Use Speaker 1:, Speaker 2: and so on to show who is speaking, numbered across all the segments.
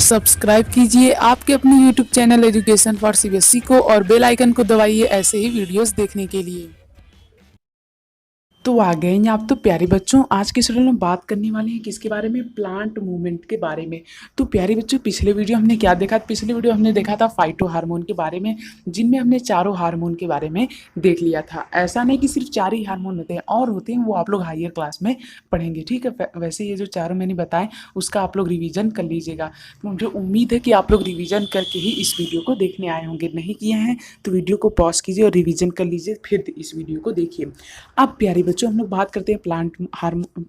Speaker 1: Subscribe कीजिए आपके अपने YouTube channel education for CBSE को और बेल आइकन को दबाइए ऐसे ही वीडियोस देखने के लिए। तो आ गए हैं आप तो प्यारे बच्चों, आज के शेड्यूल में बात करने वाले हैं किसके बारे में, प्लांट मूवमेंट के बारे में। तो प्यारे बच्चों, पिछले वीडियो हमने क्या देखा, पिछले वीडियो हमने देखा था फाइटो हार्मोन के बारे में, जिनमें हमने चारों हार्मोन के बारे में देख लिया था। ऐसा नहीं कि सिर्फ 4 ही हार्मोन होते हैं, और होते हैं, वो आप लोग हायर क्लास में पढ़ेंगे, ठीक है। वैसे ये जो चारों मैंने बताए उसका आप लोग रिविजन कर लीजिएगा। तो मुझे उम्मीद है कि आप लोग रिविजन करके ही इस वीडियो को देखने आए होंगे। नहीं किए हैं तो वीडियो को पॉज कीजिए और रिविजन कर लीजिए, फिर इस वीडियो को देखिए। अब प्यारे बच्चों, हम लोग बात करते हैं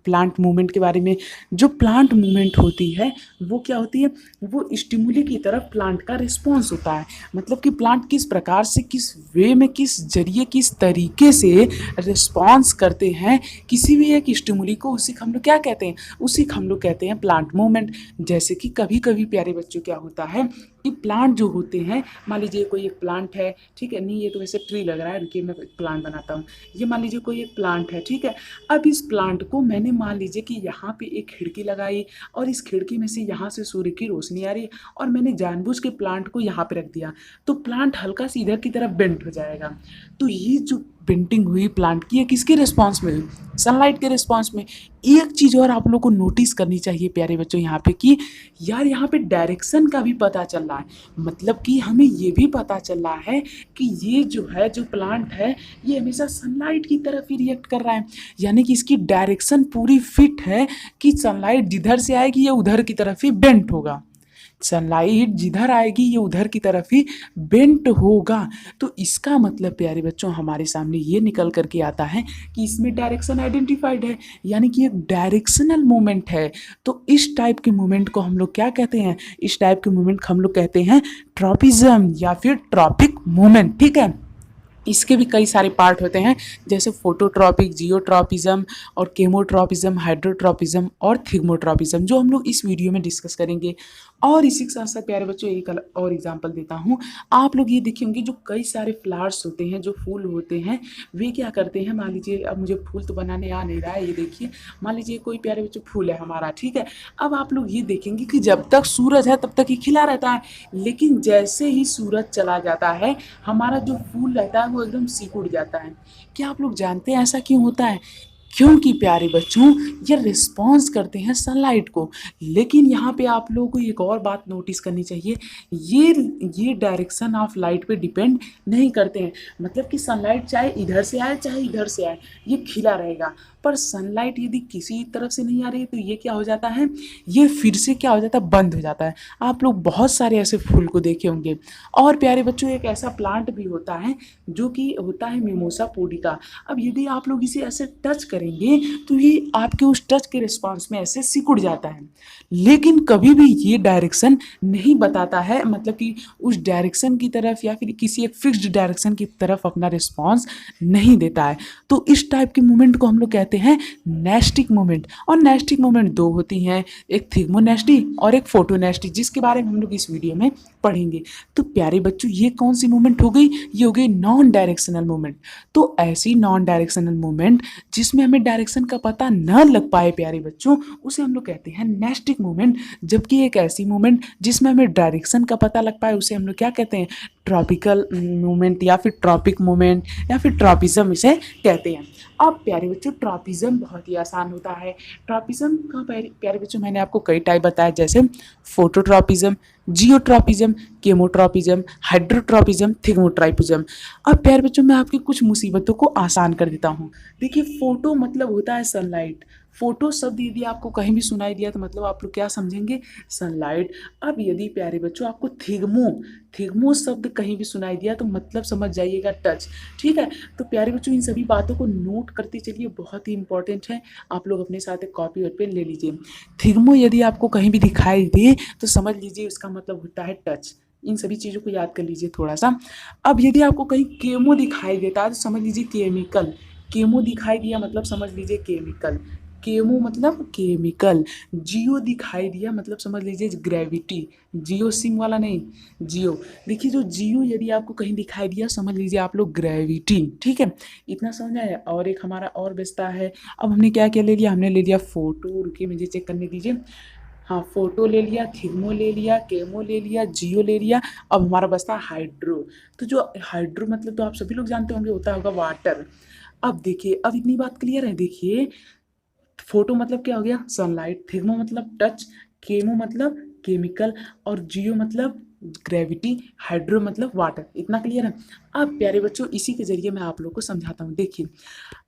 Speaker 1: प्लांट मूवमेंट के बारे में। जो प्लांट मूवमेंट होती है वो क्या होती है, वो स्टिमुली की तरफ प्लांट का रिस्पॉन्स होता है। मतलब कि प्लांट किस प्रकार से, किस वे में, किस जरिए, किस तरीके से रिस्पॉन्स करते हैं किसी भी एक स्टिमुली को, उसी को हम लोग क्या कहते हैं, उसी को हम लोग कहते हैं प्लांट मूवमेंट। जैसे कि कभी कभी प्यारे बच्चों क्या होता है कि प्लांट जो होते हैं, मान लीजिए कोई एक प्लांट है, ठीक है, नहीं ये तो वैसे ट्री लग रहा है, रुकिए मैं प्लांट बनाता हूँ। ये मान लीजिए कोई एक प्लांट है, ठीक है। अब इस प्लांट को मैंने मान लीजिए कि यहाँ पे एक खिड़की लगाई और इस खिड़की में से यहाँ से सूर्य की रोशनी आ रही है और मैंने जानबूझ के प्लांट को यहाँ पे रख दिया, तो प्लांट हल्का सी इधर की तरफ बेंड हो जाएगा। तो ये जो बेंडिंग हुई प्लांट की, ये किसके रिस्पॉन्स में हुई, सनलाइट के रिस्पॉन्स में। एक चीज़ और आप लोग को नोटिस करनी चाहिए प्यारे बच्चों यहाँ पे कि यार यहाँ पे डायरेक्शन का भी पता चल रहा है। मतलब कि हमें ये भी पता चल रहा है कि ये जो है, जो प्लांट है, ये हमेशा सनलाइट की तरफ ही रिएक्ट कर रहा है। यानी कि इसकी डायरेक्शन पूरी फिट है कि सनलाइट जिधर से आएगी ये उधर की तरफ ही बेंट होगा, सनलाइट जिधर आएगी ये उधर की तरफ ही बेंट होगा। तो इसका मतलब प्यारे बच्चों हमारे सामने ये निकल करके आता है कि इसमें डायरेक्शन आइडेंटिफाइड है, यानी कि एक डायरेक्शनल मूवमेंट है। तो इस टाइप के मूवमेंट को हम लोग क्या कहते हैं, इस टाइप के मूवमेंट को हम लोग कहते हैं ट्रॉपिज्म या फिर ट्रॉपिक मूवमेंट, ठीक है। इसके भी कई सारे पार्ट होते हैं, जैसे फोटोट्रॉपिक, जियोट्रॉपिज्म और केमोट्रॉपिज्म, हाइड्रोट्रॉपिज्म और थिग्मोट्रॉपिज्म, जो हम लोग इस वीडियो में डिस्कस करेंगे। और इसी के साथ साथ प्यारे बच्चों एक और एग्जांपल देता हूँ। आप लोग ये देखे होंगे जो कई सारे फ्लावर्स होते हैं, जो फूल होते हैं, वे क्या करते हैं, मान लीजिए अब मुझे फूल तो बनाने आ नहीं रहा है, ये देखिए मान लीजिए कोई प्यारे बच्चों फूल है हमारा, ठीक है। अब आप लोग ये देखेंगे कि जब तक सूरज है तब तक ही खिला रहता है, लेकिन जैसे ही सूरज चला जाता है हमारा जो फूल रहता है वो एकदम सिकुड़ जाता है। क्या आप लोग जानते हैं ऐसा क्यों होता है? क्योंकि प्यारे बच्चों ये रिस्पॉन्स करते हैं सनलाइट को। लेकिन यहाँ पे आप लोगों को एक और बात नोटिस करनी चाहिए, ये डायरेक्शन ऑफ लाइट पे डिपेंड नहीं करते हैं। मतलब कि सनलाइट चाहे इधर से आए चाहे इधर से आए, ये खिला रहेगा। पर सनलाइट यदि किसी तरफ से नहीं आ रही है तो ये क्या हो जाता है, ये फिर से क्या हो जाता है, बंद हो जाता है। आप लोग बहुत सारे ऐसे फूल को देखे होंगे। और प्यारे बच्चों एक ऐसा प्लांट भी होता है जो कि होता है मिमोसा पुडिका। अब यदि आप लोग इसे ऐसे टच करेंगे तो ये आपके उस टच के रिस्पॉन्स में ऐसे सिकुड़ जाता है, लेकिन कभी भी ये डायरेक्शन नहीं बताता है, मतलब कि उस डायरेक्शन की तरफ या फिर किसी एक फिक्स्ड डायरेक्शन की तरफ अपना रिस्पॉन्स नहीं देता है। तो इस टाइप के मूवमेंट को हम लोग कहते हैं नेस्टिक मूवमेंट। और नेस्टिक मूवमेंट दो होती हैं, एक थिग्मोनेस्टी और एक फोटोनेस्टी, जिसके बारे में हम लोग इस वीडियो में पढ़ेंगे। तो प्यारे बच्चों ये कौन सी मूवमेंट हो गई, ये हो गई नॉन डायरेक्शनल मूवमेंट। तो ऐसी नॉन डायरेक्शनल मूवमेंट जिसमें हमें डायरेक्शन का पता न लग पाए प्यारे बच्चों, उसे हम लोग कहते हैं नेस्टिक मूवमेंट। जबकि एक ऐसी मूवमेंट जिसमें हमें डायरेक्शन का पता लग पाए उसे हम लोग क्या कहते हैं, ट्रॉपिकल मूवमेंट या फिर ट्रॉपिक मूवमेंट या फिर ट्रॉपिज्म इसे कहते हैं। अब प्यारे बच्चों ट्रॉपिज्म बहुत ही आसान होता है। ट्रॉपिज्म का प्यारे बच्चों मैंने आपको कई टाइप बताया, जैसे फोटोट्रॉपिज्म, जियोट्रॉपिज्म, केमोट्रॉपिज्म, हाइड्रोट्रॉपिज्म, थिग्मोट्रॉपिज्म। अब प्यारे बच्चों मैं आपकी कुछ मुसीबतों को आसान कर देता हूँ। देखिए फोटो मतलब होता है सनलाइट। फोटो शब्द यदि आपको कहीं भी सुनाई दिया तो मतलब आप लोग क्या समझेंगे, सनलाइट। अब यदि प्यारे बच्चों आपको थिग्मो शब्द कहीं भी सुनाई दिया तो मतलब समझ जाइएगा टच, ठीक है। तो प्यारे बच्चों इन सभी बातों को नोट करते चलिए, बहुत ही इंपॉर्टेंट है। आप लोग अपने साथ एक कॉपी और पेन ले लीजिए। थिग्मो यदि आपको कहीं भी दिखाई दे तो समझ लीजिए उसका मतलब होता है टच। इन सभी चीज़ों को याद कर लीजिए थोड़ा सा। अब यदि आपको कहीं केमो दिखाई देता है तो समझ लीजिए केमिकल। केमो दिखाई दिया मतलब समझ लीजिए केमिकल। केमो मतलब केमिकल। जियो दिखाई दिया मतलब समझ लीजिए ग्रेविटी। जियो सिम वाला नहीं, जियो। देखिए जो जियो यदि आपको कहीं दिखाई दिया समझ लीजिए आप लोग ग्रेविटी, ठीक है। इतना समझ आया। और एक हमारा और बचता है, अब हमने क्या क्या ले लिया, हमने ले लिया फोटो, रुकिए मुझे चेक करने दीजिए। हाँ, फोटो ले लिया, थिग्मो ले लिया, केमो ले लिया, जियो ले लिया। अब हमारा बचता है हाइड्रो। तो जो हाइड्रो मतलब तो आप सभी लोग जानते होंगे होता होगा वाटर। अब देखिए, अब इतनी बात क्लियर है। देखिए, फोटो मतलब क्या हो गया, सनलाइट। थिग्मो मतलब टच। केमो मतलब केमिकल। और जियो मतलब ग्रेविटी। हाइड्रो मतलब वाटर। इतना क्लियर है। अब प्यारे बच्चों, इसी के जरिए मैं आप लोग को समझाता हूँ। देखिए,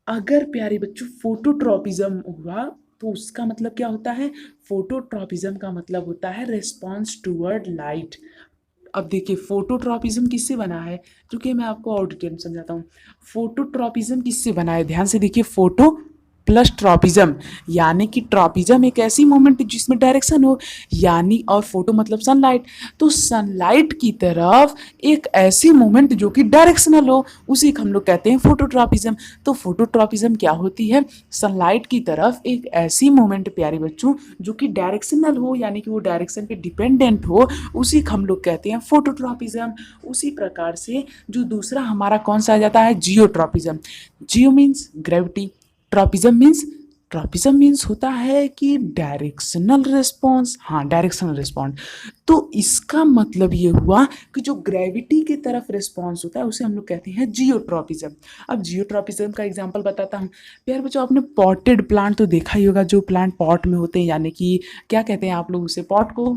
Speaker 1: अगर प्यारे बच्चों फोटोट्रॉपिज्म हुआ तो उसका मतलब क्या होता है। फोटोट्रॉपिज्म का मतलब होता है रिस्पॉन्स टूवर्ड लाइट। अब देखिए, फोटोट्रॉपिज्म किससे बना है, क्योंकि मैं आपको और डिटेल में समझाता हूँ। फोटोट्रॉपिज्म किससे बना है, ध्यान से देखिए। फोटो प्लस ट्रॉपिज्म, यानी कि ट्रॉपिज्म एक ऐसी मोमेंट जिसमें डायरेक्शन हो, यानी और फोटो मतलब सनलाइट। तो सनलाइट की तरफ एक ऐसी मोमेंट जो कि डायरेक्शनल हो, उसी को हम लोग कहते हैं फोटोट्रॉपिज्म। तो फोटोट्रॉपिज्म क्या होती है, सनलाइट की तरफ एक ऐसी मोमेंट प्यारे बच्चों जो कि डायरेक्शनल हो, यानी कि वो डायरेक्शन पे डिपेंडेंट हो, उसी को हम लोग कहते हैं फोटोट्रॉपिज्म। उसी प्रकार से जो दूसरा हमारा कौन सा आ जाता है, जियोट्रॉपिज्म। जियो मीन्स ग्रेविटी, ट्रॉपिज्म मीन्स होता है कि डायरेक्शनल रिस्पॉन्स। हाँ, डायरेक्शनल रिस्पॉन्स। तो इसका मतलब ये हुआ कि जो ग्रेविटी की तरफ रिस्पॉन्स होता है उसे हम लोग कहते हैं जियोट्रॉपिज्म। अब जियोट्रॉपिज्म का एग्जांपल बताता हूँ। प्यार बच्चों, आपने पॉटेड प्लांट तो देखा ही होगा, जो प्लांट पॉट में होते हैं, यानी कि क्या कहते हैं आप लोग उसे, पॉट को,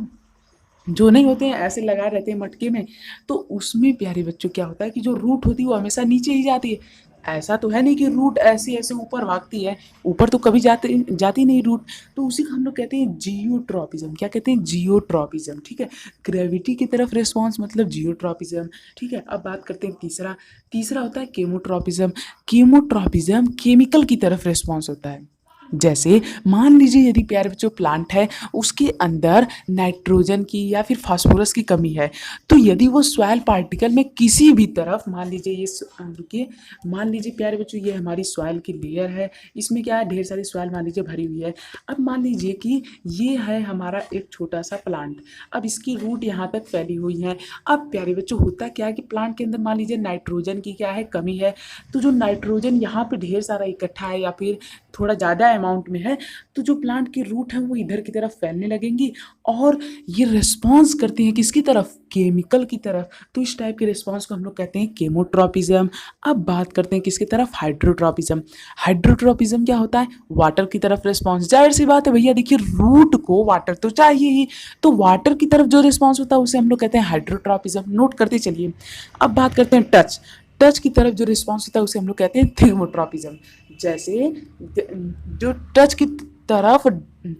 Speaker 1: जो नहीं होते हैं ऐसे लगा रहते हैं मटके में। तो उसमें प्यारे बच्चों क्या होता है कि जो रूट होती है वो हमेशा नीचे ही जाती है। ऐसा तो है नहीं कि रूट ऐसे ऐसे ऊपर भागती है, ऊपर तो कभी जाती नहीं रूट। तो उसी को हम लोग कहते हैं जियोट्रॉपिज्म। क्या कहते हैं, जियोट्रॉपिज्म। ठीक है, ग्रेविटी की तरफ रिस्पॉन्स मतलब जियोट्रॉपिज्म। ठीक है, अब बात करते हैं तीसरा। तीसरा होता है केमोट्रॉपिज्म। केमोट्रॉपिज्म केमिकल की तरफ रिस्पॉन्स होता है। जैसे मान लीजिए, यदि प्यारे बच्चों प्लांट है, उसके अंदर नाइट्रोजन की या फिर फास्फोरस की कमी है, तो यदि वो सॉइल पार्टिकल में किसी भी तरफ, मान लीजिए ये रुकिए, मान लीजिए प्यारे बच्चों ये हमारी सॉइल की लेयर है, इसमें क्या है, ढेर सारी सॉइल मान लीजिए भरी हुई है। अब मान लीजिए कि ये है हमारा एक छोटा सा प्लांट। अब इसकी रूट यहाँ तक फैली हुई है। अब प्यारे बच्चों होता क्या है कि प्लांट के अंदर मान लीजिए नाइट्रोजन की क्या है, कमी है। तो जो नाइट्रोजन यहाँ पे ढेर सारा इकट्ठा है या फिर थोड़ा ज़्यादा अमाउंट में है, तो जो प्लांट की रूट है वो इधर की तरफ फैलने लगेंगी और ये रिस्पॉन्स करती हैं किसकी तरफ, केमिकल की तरफ। तो इस टाइप के रिस्पॉन्स को हम लोग कहते हैं केमोट्रॉपिज्म। अब बात करते हैं किसकी तरफ, हाइड्रोट्रॉपिज्म। हाइड्रोट्रॉपिज्म क्या होता है, वाटर की तरफ रिस्पॉन्स। जाहिर सी बात है भैया, देखिए रूट को वाटर तो चाहिए ही, तो वाटर की तरफ जो रिस्पॉन्स होता है उसे हम लोग कहते हैं हाइड्रोट्रॉपिज्म। नोट करते चलिए। अब बात करते हैं टच। टच की तरफ जो रिस्पॉन्स होता है उसे हम लोग कहते हैं थिग्मोट्रॉपिज्म। जैसे जो टच की तरफ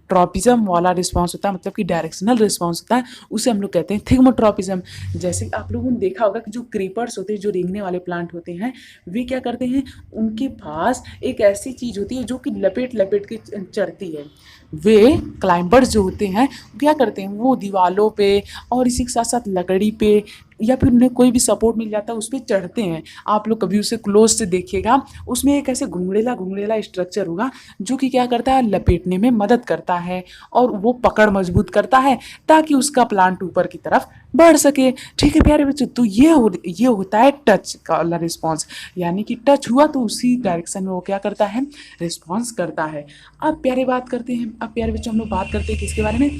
Speaker 1: ट्रॉपिज्म वाला रिस्पॉन्स होता है, मतलब कि डायरेक्शनल रिस्पॉन्स होता है, उसे हम लोग कहते हैं थिग्मोट्रॉपिज्म। जैसे आप लोगों ने देखा होगा कि जो क्रीपर्स होते हैं, जो रेंगने वाले प्लांट होते हैं, वे क्या करते हैं, उनके पास एक ऐसी चीज़ होती है जो कि लपेट लपेट के चढ़ती है। वे क्लाइंबर्स जो होते हैं क्या करते हैं, वो दीवालों पे और इसी के साथ साथ लकड़ी पे या फिर उन्हें कोई भी सपोर्ट मिल जाता है उस पर चढ़ते हैं। आप लोग कभी उसे क्लोज से देखिएगा, उसमें एक ऐसे घुंगड़ेला घुंगड़ेला स्ट्रक्चर होगा जो कि क्या करता है, लपेटने में मदद करता है और वो पकड़ मजबूत करता है ताकि उसका प्लांट ऊपर की तरफ बढ़ सके। ठीक है प्यारे बच्चों, तो ये होता है टच का वाला रिस्पॉन्स, यानी कि टच हुआ तो उसी डायरेक्शन में वो क्या करता है, रिस्पॉन्स करता है। अब प्यारे बात करते हैं, अब प्यारे बच्चों हम लोग बात करते हैं किसके बारे में,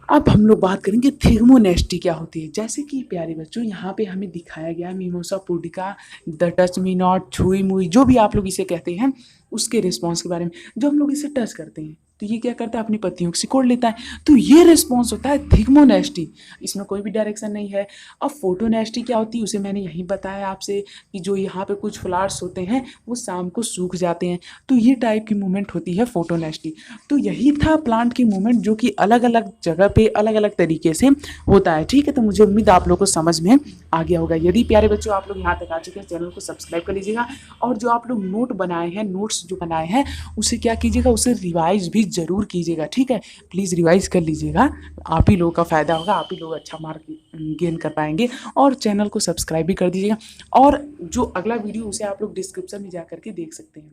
Speaker 1: अब हम लोग बात करेंगे थिर्मोनेस्टी क्या होती है। जैसे कि प्यारे बच्चों यहाँ पे हमें दिखाया गया mimosa pudica, the touch me not, छुई मुई, जो भी आप लोग इसे कहते हैं, उसके रिस्पॉन्स के बारे में। जो हम लोग इसे टच करते हैं तो ये क्या करता है, अपनी पत्तियों को सिकोड़ लेता है, तो ये रिस्पॉन्स होता है थिग्मोनेस्टी। इसमें कोई भी डायरेक्शन नहीं है। अब फोटोनेस्टी क्या होती है उसे मैंने यही बताया आपसे कि जो यहाँ पे कुछ फ्लावर्स होते हैं वो शाम को सूख जाते हैं, तो ये टाइप की मूवमेंट होती है फोटोनेस्टी। तो यही था प्लांट की मूवमेंट जो कि अलग अलग जगह पे अलग अलग तरीके से होता है। ठीक है, तो मुझे उम्मीद आप लोग को समझ में आ गया होगा। यदि प्यारे बच्चों आप लोग यहाँ तक आ चुके हैं, चैनल को सब्सक्राइब कर लीजिएगा और जो आप लोग नोट्स जो बनाए हैं उसे क्या कीजिएगा, उसे रिवाइज भी जरूर कीजिएगा। ठीक है, प्लीज़ रिवाइज कर लीजिएगा, आप ही लोगों का फ़ायदा होगा, आप ही लोग अच्छा मार्क गेन कर पाएंगे। और चैनल को सब्सक्राइब भी कर दीजिएगा और जो अगला वीडियो उसे आप लोग डिस्क्रिप्शन में जा करके देख सकते हैं।